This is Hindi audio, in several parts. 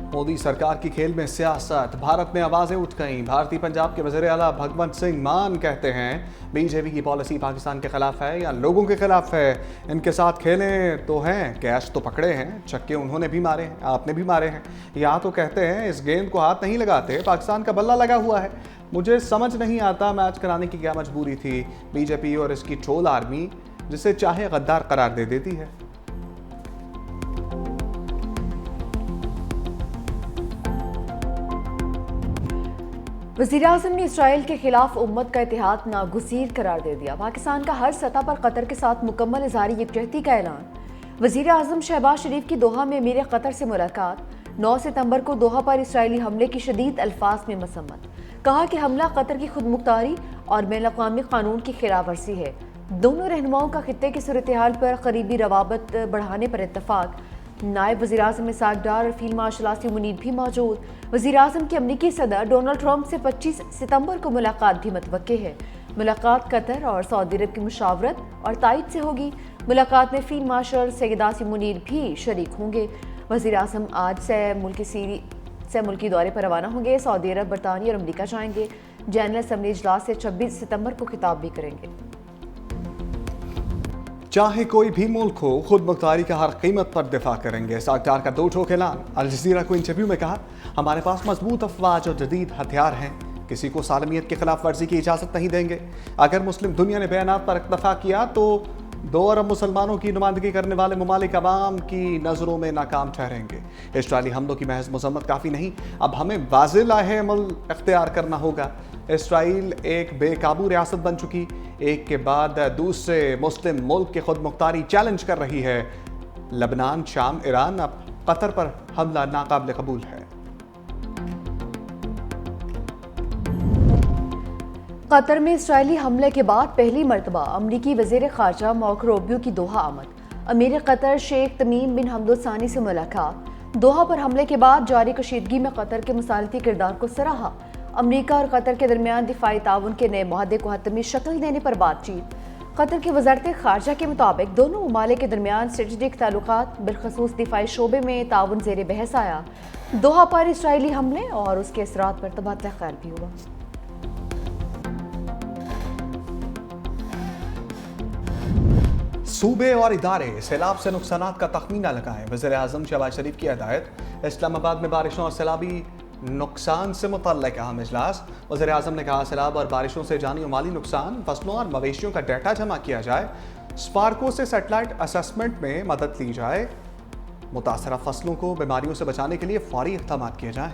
मोदी सरकार की खेल में सियासत, भारत में आवाजें उठ गईं। भारतीय पंजाब के वज़ीर आला भगवंत सिंह मान कहते हैं बीजेपी की पॉलिसी पाकिस्तान के खिलाफ है या लोगों के खिलाफ है। इनके साथ खेलें तो हैं, कैच तो पकड़े हैं, छक्के उन्होंने भी मारे हैं, आपने भी मारे हैं। यहाँ तो कहते हैं इस गेंद को हाथ नहीं लगाते, पाकिस्तान का बल्ला लगा हुआ है। मुझे समझ नहीं आता मैच कराने की क्या मजबूरी थी बीजेपी और इसकी ट्रोल आर्मी, जिसे चाहे गद्दार करार दे देती है। वज़ीर-ए-आज़म ने इसराइल के खिलाफ उम्मत का इत्तेहाद नागुज़ीर करार दे दिया। पाकिस्तान का हर सतह पर कतर के साथ मुकम्मल इज़हार यकजहती का ऐलान। वज़ीर-ए-आज़म शहबाज शरीफ की दोहा में अमीर कतर से मुलाकात। 9 सितंबर को दोहा पर इसराइली हमले की शदीद अल्फाज में मसम्मत। कहा कि हमला कतर की खुदमुख्तारी और बैनुल-अक़वामी कानून की खिलाफ वर्जी है। दोनों रहनुमाओं का खित्ते की सूरत हाल पर करीबी रवाबत बढ़ाने पर इत्तफाक। नायब वज़ीर-ए-आज़म इसाक डार और फील्ड मार्शल आसिम मुनीर भी मौजूद। वज़ीर-ए-आज़म के अमरीकी सदर डोनाल्ड ट्रंप से 25 सितंबर को मुलाकात भी मुतवक्के है। मुलाकात कतर और सऊदी अरब की मुशावरत और तायद से होगी। मुलाकात में फील्ड मार्शल सैयद आसिम मुनीर भी शरीक होंगे। वज़ीर-ए-आज़म आज से मुल्की दौरे पर रवाना होंगे। सऊदी अरब, बरतानिया और अमरीका जाएंगे। जनरल असम्बली इजलास से 26 सितंबर को खिताब भी करेंगे। चाहे कोई भी मुल्क हो, खुद मुख्तारी का हर कीमत पर दिफा करेंगे। इसाक डार का दो ठोक ऐलान। अल जज़ीरा को इंटरव्यू में कहा, हमारे पास मजबूत अफवाज और जदीद हथियार हैं, किसी को सालमियत की खिलाफ वर्जी की इजाज़त नहीं देंगे। अगर मुस्लिम दुनिया ने बयानात पर इक्तफा किया तो 2 अरब मुसलमानों की नुमाइंदगी करने वाले ममालिक अवाम की नज़रों में नाकाम ठहरेंगे। इसराइली हमलों की महज मजम्मत काफ़ी नहीं, अब हमें वाज़ेह लाहे अमल इख्तियार करना होगा। इसराइल एक बेकाबू रियासत बन चुकी, एक के बाद दूसरे मुस्लिम मुल्क की खुद मुख्तारी चैलेंज कर रही है। लबनान, शाम, ईरान, अब कतर पर हमला नाकाबिल कबूल है। कतर में इसराइली हमले के बाद पहली मरतबा अमरीकी वज़ीर ख़ारजा मार्को रूबियो की दोहा आमद। अमीर कतर शेख तमीम बिन हमद अल सानी से मुलाकात। दोहा पर हमले के बाद जारी कशीदगी में कतर के मुसालती किरदार को सराहा। अमरीका और कतर के दरमियान दिफाई ताउन के नए मुआहदे को हतमी शक्ल देने पर बातचीत। कतर की वज़ारत ख़ारजा के मुताबिक दोनों ममालिक के दरमियान स्ट्रेटेजिक ताल्लुकात बिलखसूस दिफाई शोबे में ताउन ज़ेर बहस आया। दोहा पर इसराइली हमले और उसके असरात पर तबादला ख्याल भी हुआ। सूबे और इदारे सैलाब से नुकसानात का तखमीना लगाएं। वज़ीर-ए-आज़म शहबाज शरीफ की हिदायत। इस्लामाबाद में बारिशों और सैलाबी नुकसान से मुतल्लिक़ अहम इजलास। वज़ीर-ए-आज़म ने कहा, सैलाब और बारिशों से जानी और माली नुकसान, फसलों और मवेशियों का डेटा जमा किया जाए। स्पार्को से सैटेलाइट असेसमेंट में मदद ली जाए। मुतासरा फसलों को बीमारियों से बचाने के लिए फौरी इक़दाम किए जाएं।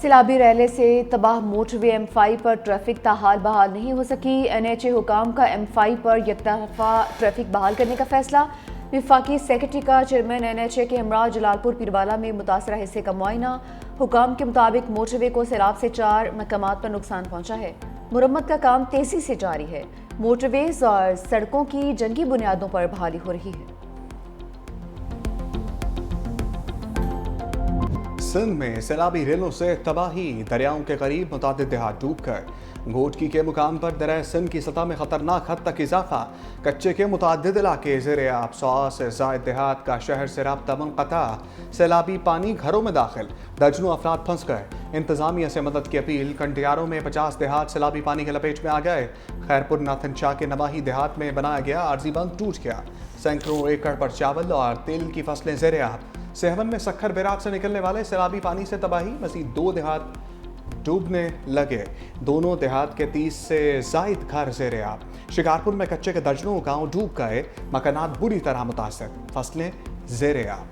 सैलाबी रैले से तबाह मोटरवे M5 पर ट्रैफिक ताहाल बहाल नहीं हो सकी। NHA हुकाम का M5 पर यकतरफा ट्रैफिक बहाल करने का फैसला। वफाकी सेक्रेटरी का चेयरमैन NHA के हमरा जलालपुर पीरवाला में मुतासरा हिस्से का मुआयना। हुकाम के मुताबिक मोटरवे को सैलाब से 4 मकामात पर नुकसान पहुंचा है। मुरम्मत का काम तेजी से जारी है। मोटरवेज और सड़कों की जंगी बुनियादों पर बहाली हो रही है। सिंध में सैलाबी रेलों से तबाही, दरियाओं के करीब मुतादिद देहात डूब गए। घोटकी के मुकाम पर दरिया सिंध की सतह में खतरनाक हद तक इजाफा। कच्चे के मुतादिद इलाके ज़ेरे आब, 100 से ज़ायद देहात का शहर से राब्ता मुनक़ता। सैलाबी पानी घरों में दाखिल, दर्जनों अफराद फंस गए। इंतजामिया से मदद की अपील। कंटियारों में 50 देहात सैलाबी पानी के लपेट में आ गए। खैरपुर नाथन शाह के नवाही देहात में बनाया गया आर्जी बंद टूट गया। सैकड़ों एकड़ पर चावल और तेल की फसलें ज़ेरे आब। सेहवन में सक्खर बैराज से निकलने वाले सैलाबी पानी से तबाही, मज़ीद 2 देहात डूबने लगे। दोनों देहात के 30 से ज़ायद घर ज़ेरे आब। शिकारपुर में कच्चे के दर्जनों गांव डूब गए। मकानात बुरी तरह मुतासर, फसलें ज़ेरे आब।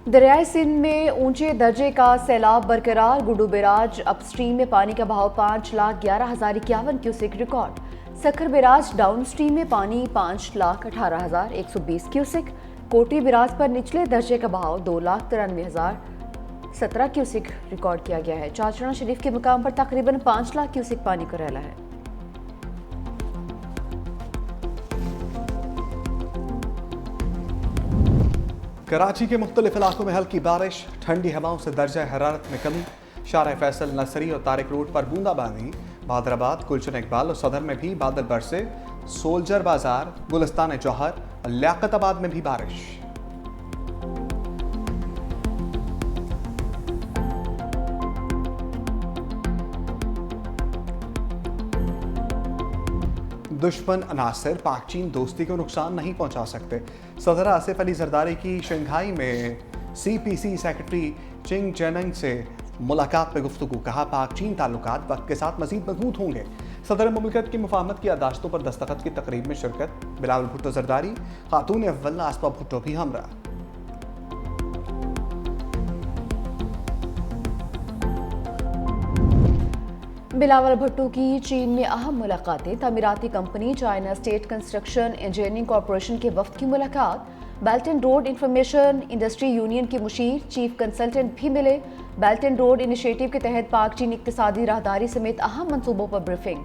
दरियाए सिंध में ऊंचे दर्जे का सैलाब बरकरार। गुड्डू बैराज अपस्ट्रीम में पानी का बहाव 5,11,051 cusec record. Sukkur barrage down stream में पानी 5,18,120 क्यूसेक। कोटी बैराज पर निचले दर्जे का बहाव 2,93,017 क्यूसेक रिकॉर्ड किया गया है। चाचड़ा शरीफ के मुकाम पर तकरीबन 5 लाख क्यूसेक पानी का रैला है। कराची के मुख्तलिफ इलाकों में हल्की बारिश, ठंडी हवाओं से दर्जा हरारत में कमी। शारा फैसल, नसरी और तारिक रोड पर बूंदाबांदी। बहादुराबाद, गुलशन इकबाल और सदर में भी बादल बरसे। सोल्जर बाजार, गुलिस्तान जौहर और लियाकताबाद में भी बारिश। दुश्मन अनासर पाक चीन दोस्ती को नुकसान नहीं पहुंचा सकते। सदर आसिफ अली जरदारी की शंघाई में CPC सेक्रेटरी चिंग चेनंग से मुलाकात में गुफ्तगू। कहा, पाक चीन ताल्लुकात वक्त के साथ मजीद मजबूत होंगे। सदर मुमलिकत की मुफाहमत की यादाश्तों पर दस्तखत की तकरीब में शिरकत। बिलावल भुट्टो जरदारी, खातून अव्वल आसपा भुट्टो भी हमरा। बिलावल भुट्टो की चीन में अहम मुलाकातें। तामीराती company China State Construction Engineering Corporation के वफ्द की मुलाकात। Belt and Road Information Industry Union के मुशीर चीफ कंसल्टेंट भी मिले। बेल्ट एंड रोड इनिशिएटिव के तहत पाक चीन इक्तिसादी राहदारी समेत अहम मंसूबों पर ब्रीफिंग।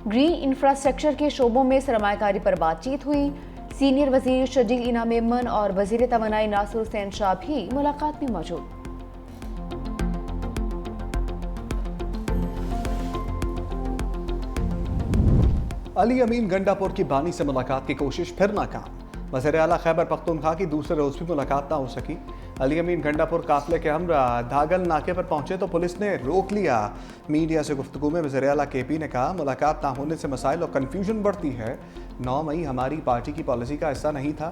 ग्रीन इंफ्रास्ट्रक्चर के शोबों में सरमायाकारी पर बातचीत हुई। सीनियर वजीर शजील इना मेमन और वजीर तवानाई नासिर हुसैन शाह भी मुलाकात में मौजूद। अली अमीन गंडापुर की बानी से मुलाकात की कोशिश फिर नाकाम। वज़ीर आला खैबर पख्तूनख्वा की दूसरे रोज भी मुलाकात ना हो सकी। अली अमीन गंडापुर काफिले के हमरा धागल नाके पर पहुंचे तो पुलिस ने रोक लिया। मीडिया से गुफ्तगू में वज़ीर आला KP ने कहा, मुलाकात ना होने से मसाइल और कन्फ्यूजन बढ़ती है। 9 मई हमारी पार्टी की पॉलिसी का हिस्सा नहीं था।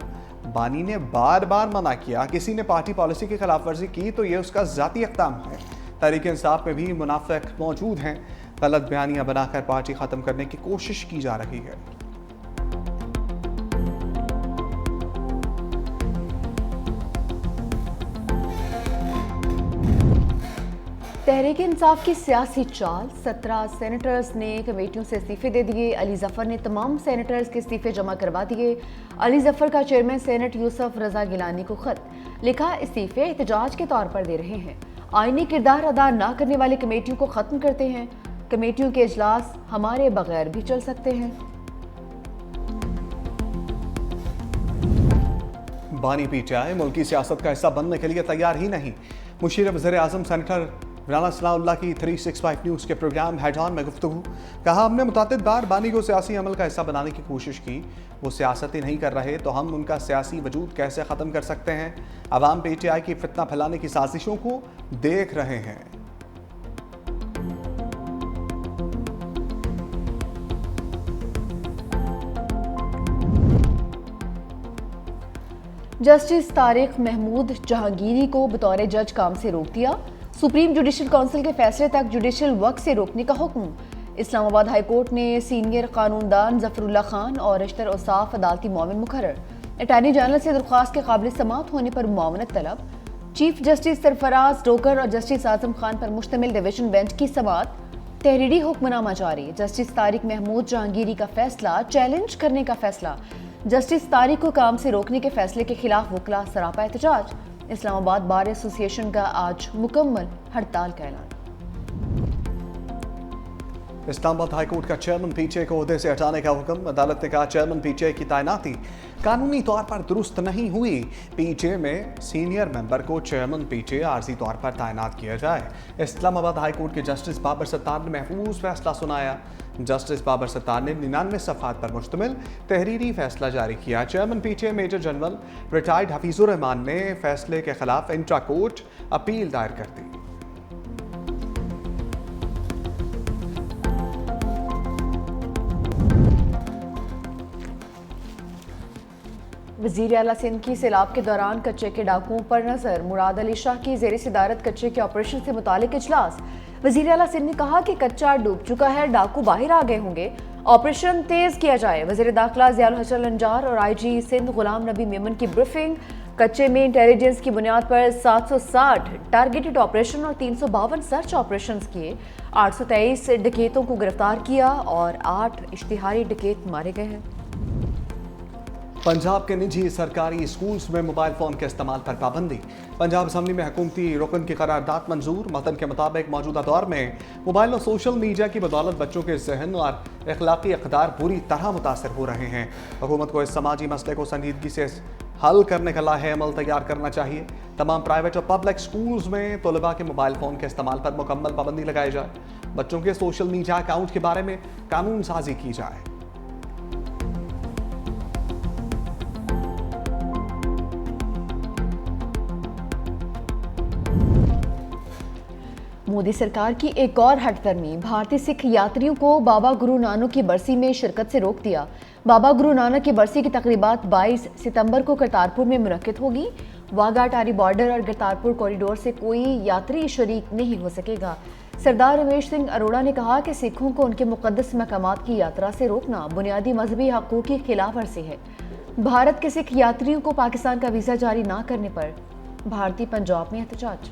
बानी ने बार बार मना किया, किसी ने पार्टी पॉलिसी की खिलाफ वर्जी की तो ये उसका ज़ाती इक़दाम है। तहरीक इंसाफ में भी मुनाफिक मौजूद हैं। गलत बयानियां बनाकर पार्टी ख़त्म करने की कोशिश की जा रही है। तहरीक इंसाफ की सियासी चाल। 17 सेनेटर्स ने कमेटियों से इस्तीफे दे दिए। अली जफर ने तमाम सेनेटर्स के इस्तीफे जमा करवा दिए। अली जफर का चेयरमैन सेनेट यूसुफ रजा गिलानी को खत लिखा, इस्तीफे एहतजाज के तौर पर दे रहे हैं। आईनी किरदार अदा ना करने वाली कमेटियों को खत्म करते हैं। कमेटियों के इजलास हमारे बगैर भी चल सकते हैं। बानी PTI मुल्की सियासत का हिस्सा बनने के लिए तैयार ही नहीं। मुशीर वज़ीर आज़म सेनेटर राना सनाउल्लाह की 365 न्यूज़ के प्रोग्राम हेड ऑन में गुफ्तगू। कहा, हमने मुतअद्दिद बार बानी को सियासी अमल का हिस्सा बनाने की कोशिश की। वो सियासत ही नहीं कर रहे तो हम उनका सियासी वजूद कैसे ख़त्म कर सकते हैं। अवाम PTI की फितना फैलाने की साजिशों को देख रहे हैं। जस्टिस तारिक महमूद जहांगीरी को बतौर जज काम से रोक दिया। सुप्रीम जुडिशल काउंसिल के फैसले तक जुडिशल वक्त से रोकने का हुक्म। इस्लामाबाद हाई कोर्ट ने सीनियर कानूनदान जफरुल्लाह खान और रिश्तर औसाफ अदालती मुआविन मुकर्रर। अटॉर्नी जनरल से दरख्वास्त के काबिल समाअत होने पर मुआवनत तलब। चीफ जस्टिस सरफराज डोकर और जस्टिस आजम खान पर मुश्तमिल डिवीजन बेंच की समाअत। तहरीरी हुक्मनामा जारी। जस्टिस तारिक महमूद जहांगीरी का फैसला चैलेंज करने का फैसला। जस्टिस तारिक को काम से रोकने के फैसले के खिलाफ वकला सरापा एहतजाज। इस्लामाबाद बार एसोसिएशन का आज मुकम्मल हड़ताल का ऐलान। इस्लामाबाद हाई कोर्ट का चेयरमैन PTI को ओहदे से हटाने का हुक्म। अदालत ने कहा, चेयरमैन PTI की तैनाती कानूनी तौर पर दुरुस्त नहीं हुई। PTI में सीनियर मेंबर को चेयरमैन PTI आर्जी तौर पर तैनात किया जाए। इस्लामाबाद हाई कोर्ट के जस्टिस बाबर सत्तार ने महफूज फैसला सुनाया। जस्टिस बाबर सत्तार ने 99 सफ़हात पर मुश्तमिल तहरीरी फैसला जारी किया। Chairman PTI major general retired Hafeezur Rehman ने फैसले के खिलाफ इंट्रा कोर्ट अपील दायर कर दी। वज़ीर आला सिंध की सैलाब के दौरान कच्चे के डाकुओं पर नजर। मुराद अली शाह की ज़ेर सदारत कच्चे के ऑपरेशन से मुतालिक इजलास। वज़ीर आला सिंध ने कहा कि कच्चा डूब चुका है, डाकू बाहर आ गए होंगे, ऑपरेशन तेज किया जाए। वज़ीर दाखिला ज़ियाउल हसन अंजार और IG सिंध गुलाम नबी मेमन की ब्रीफिंग। कच्चे में इंटेलिजेंस की बुनियाद पर 760 टारगेटेड ऑपरेशन और 352 सर्च ऑपरेशन किए। 823 डकैतों को गिरफ्तार किया और 8 इश्तिहारी डकैत मारे गए हैं। पंजाब के निजी सरकारी स्कूल्स में मोबाइल फ़ोन के इस्तेमाल पर पाबंदी। पंजाब असम्बली में हुकूमती रुकन की करारदाद मंजूर। मतन के मुताबिक मौजूदा दौर में मोबाइल और सोशल मीडिया की बदौलत बच्चों के जहन और अखलाकी अक़दार बुरी तरह मुतासर हो रहे हैं। हुकूमत को इस समाजी मसले को संजीदगी से हल करने का लाहे अमल तैयार करना चाहिए। तमाम प्राइवेट और पब्लिक स्कूल्स में तलबा के मोबाइल फ़ोन के इस्तेमाल पर मुकम्मल पाबंदी लगाई जाए। बच्चों के सोशल मीडिया अकाउंट के बारे में कानून साजी की जाए। मोदी सरकार की एक और हटदर्मी, भारतीय सिख यात्रियों को बाबा गुरु नानक की बरसी में शिरकत से रोक दिया। बाबा गुरु नानक की बरसी की तकरीबात 22 सितंबर को करतारपुर में मुनक्किद होगी। वाघा अटारी बॉर्डर और करतारपुर कॉरिडोर से कोई यात्री शरीक नहीं हो सकेगा। सरदार रमेश सिंह अरोड़ा ने कहा कि सिखों को उनके मुकद्दस मकामात की यात्रा से रोकना बुनियादी मजहबी हकूक़ की खिलाफ वर्जी है। भारत के सिख यात्रियों को पाकिस्तान का वीज़ा जारी न करने पर भारतीय पंजाब में एहतजाज।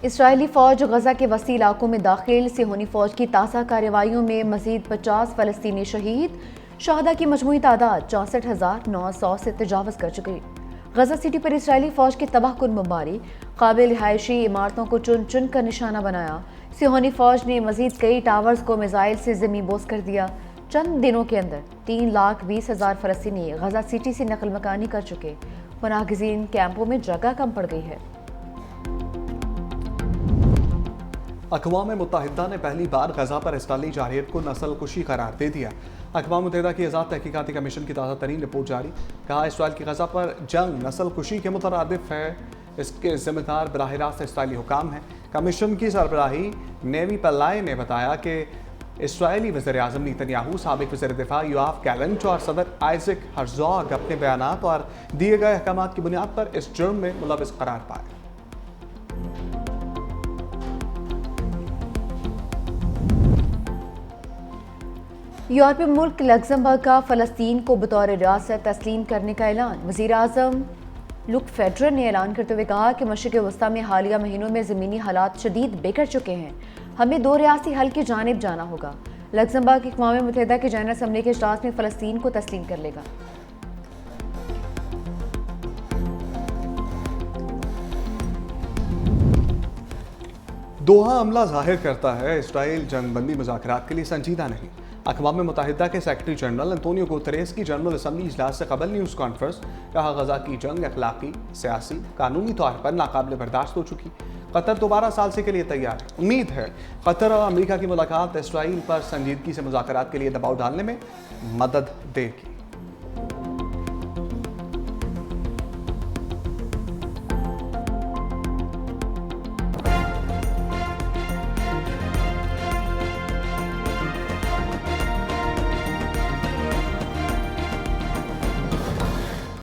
इसराइली फौज गजा के वसी इलाकों में दाखिल। सिहोनी फौज की ताज़ा कार्रवाइयों में मजीद 50 फ़लस्तीनी शहीद। शहदा की मजमूई तादाद 64,900 से तजावज़ कर चुकी। गजा सिटी पर इसराइली फौज की तबाहकुन बमबारी, काबिल रिहायशी इमारतों को चुन चुन कर निशाना बनाया। सिहोनी फौज ने मजीद कई टावर्स को मिसाइल से ज़मीन बोस कर दिया। चंद दिनों के अंदर 3,20,000 फ़लस्तीनी गजा सिटी से नकल मकानी कर चुके। पनाहगज़ीन कैंपों में जगह कम पड़ गई है। अक़वाम मुत्तहिदा ने पहली बार गजा पर इसराइली जारहियत को नस्ल कुशी करार दे दिया। अक़वाम मुत्तहिदा की आज़ाद तहकीकाती कमीशन की ताज़ा तरीन रिपोर्ट जारी। कहा इसराइल की गजा पर जंग नस्ल कुशी के मुतरादिफ है। इसके जिम्मेदार बराह रास्त इसराइली हुकाम हैं। कमीशन की सरबराही नेवी पल्लाई ने बताया कि इसराइली वज़ीर आज़म नेतन्याहू, साबिक़ वज़ीर दिफा योआफ गैलेंट और सदर आइज़ैक हर्ज़ोग अपने बयानात और दिए गए अहकामात की बुनियाद पर इस जुर्म में मुलविस करार पाए। यूरोपीय मुल्क लग्जमबर्ग का फ़लस्तीन को बतौर रियासत तस्लीम करने का ऐलान। वज़ीर आज़म लुक फेडरर ने ऐलान करते हुए कहा कि मशरिक़ वस्ता में हालिया महीनों में ज़मीनी हालात शदीद बिगड़ चुके हैं। हमें दो रियासी हल की जानिब जाना होगा। लग्जमबर्ग अक़वाम मुत्तहिदा के जनरल असम्बली के इजलास में फ़लस्तीन को तस्लीम कर लेगा। दोहा अमला जाहिर करता है इसराइल जंगबंदी मुज़ाकरात के लिए संजीदा नहीं। अक़वाम मुत्तहिदा के सेक्रेटरी जनरल अंतोनियो गुतेरेस की जनरल असम्बली इजलास से कबल न्यूज़ कॉन्फ्रेंस। कहा गजा की जंग अखलाकी, सियासी, कानूनी तौर पर नाकाबिल बर्दाश्त हो चुकी। कतर दोबारा सालसे के लिए तैयार है। उम्मीद है कतर और अमेरिका की मुलाकात इसराइल पर संजीदगी से मुज़ाकरात के लिए दबाव डालने में मदद देगी।